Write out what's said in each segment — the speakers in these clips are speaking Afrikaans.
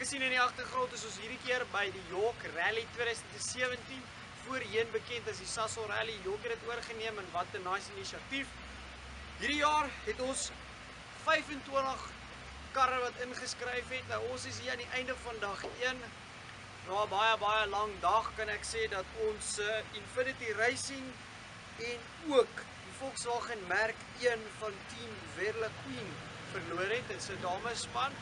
gesien in die agtergrond is ons hierdie keer by die York Rally 2017, voorheen bekend as die Sasol Rally. York het dit oorgeneem en wat 'n nice inisiatief. Hierdie jaar het ons 25 karre wat ingeskryf het. Nou ons is hier aan die einde van dag 1. Na 'n baie lang dag kan ek sê dat ons Infinity Racing en ook die Volkswagen Merk 1 van Team Verla Queen verloor het. Dit is 'n damesspan.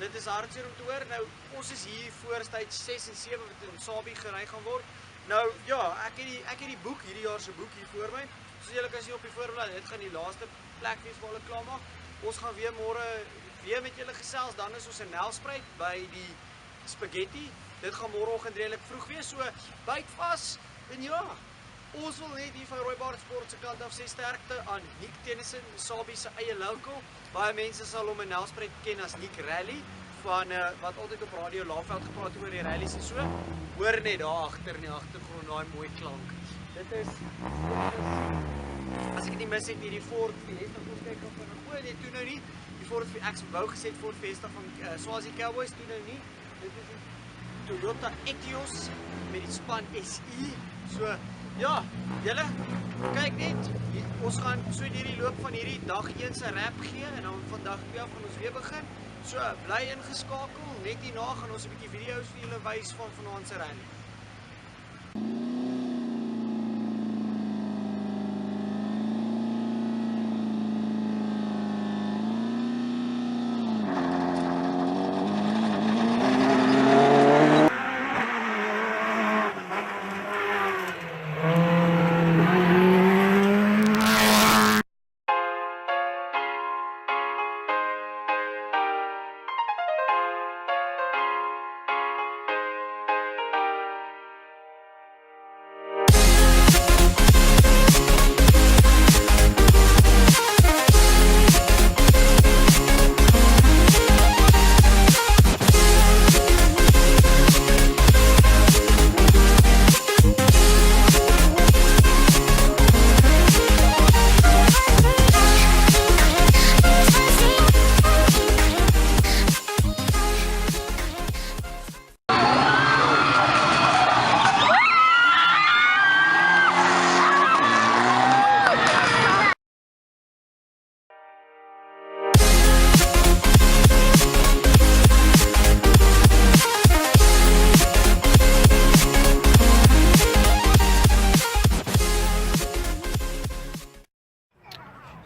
Dit is hartseer om te hoor. Nou ons is hier voor stage 6 en 7 wat in Sabi gery gaan word. Nou ja, ek het die boek, hierdie jaar se boek hier voor my. Soos julle kan sien op die voorblad, dit gaan die laaste plek wees waar hulle klaar maak. Ons gaan weer môre weer met julle gesels. Dan is ons in Nelspruit by die Spaghetti. Dit gaan môreoggend redelik vroeg wees, so byt vas. En ja, ons wil net hier van Rooibaard Sport se kant af sê sterkte aan Nick Tennyson, Sabi se eie local. Baie mense sal hom in Nelspruit ken as Nick Rally, van wat altyd op Radio Laagveld gepraat oor die rallies en so. Hoor net daar agter in die agtergrond daai mooi klank. Dit is as ek nie mis het nie, die Ford Fiesta. Ons kyk of van nee, toe nou nie. Die Ford ek wou gesê Ford Fiesta van Swazi Cowboys, toe nou nie. Dit is die Toyota Etios met die span SI. So ja, julle kyk net, ons gaan so deur die loop van hierdie dag 1 se rap gee en dan van dag 2 gaan ons weer begin. So bly ingeskakel, net hierna gaan ons 'n bietjie video's vir julle wys van vanaand se rally.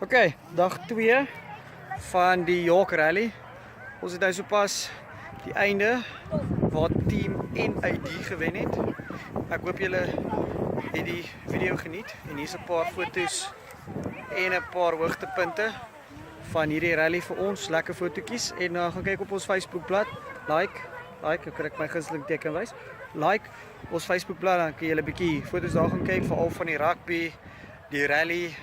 Oké, dag 2 van die York Rally. Ons het nou sopas die einde waar Team NID gewen het. Ek hoop julle het die video geniet en hier is 'n paar foto's en 'n paar hoogtepunte van hierdie rally vir ons, lekker fotootjies en gaan kyk op ons Facebookblad. Like, ek kry my gunsteling teken wys. Like ons Facebookblad, dan kan julle 'n bietjie foto's daar gaan kyk, veral van die rugby, die rally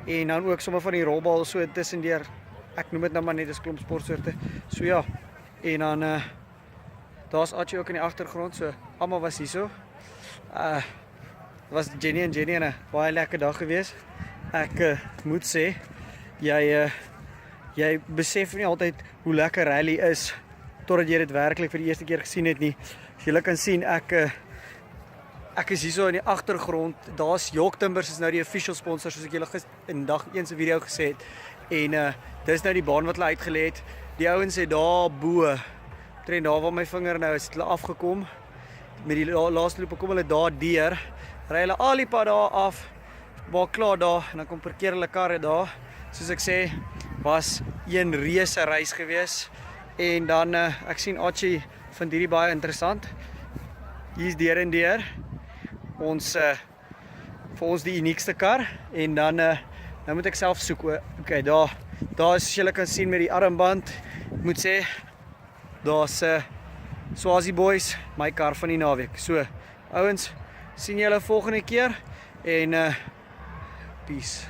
en dan ook sommer van die rolbal so tussendeur. Ek noem dit nou maar net as klomp sportsoorte. So ja, en dan daar's Archie ook in die agtergrond, so almal was hierso. Was Jenny en 'n baie lekker dag gewees. Ek moet sê jy besef nie altyd hoe lekker rally is totdat jy dit werklik vir die eerste keer gesien het nie. As julle kan sien, ek is hierso in die agtergrond. Daar's York Timbers is nou die official sponsor, soos ek julle in dag 1 se video gesê het. En dis nou die baan wat hulle uitgelê het. Die ouens het daar bo, omtrent daar waar my vinger nou is, het hulle afgekom. Met die laaste loop kom hulle daar deur. Ry hulle al die pad daar af, maar klaar daar en dan kom parkeer hulle karre daar. Soos ek sê, was een reuse reis gewees. En dan ek sien Archie vind hierdie baie interessant. Hier's deur en deur. Vir ons die uniekste kar en dan nou moet ek self soek. Okay, daar is, julle kan sien met die armband, ek moet sê daar's Swazi Boys, my kar van die naweek. So ouens, sien julle volgende keer en peace.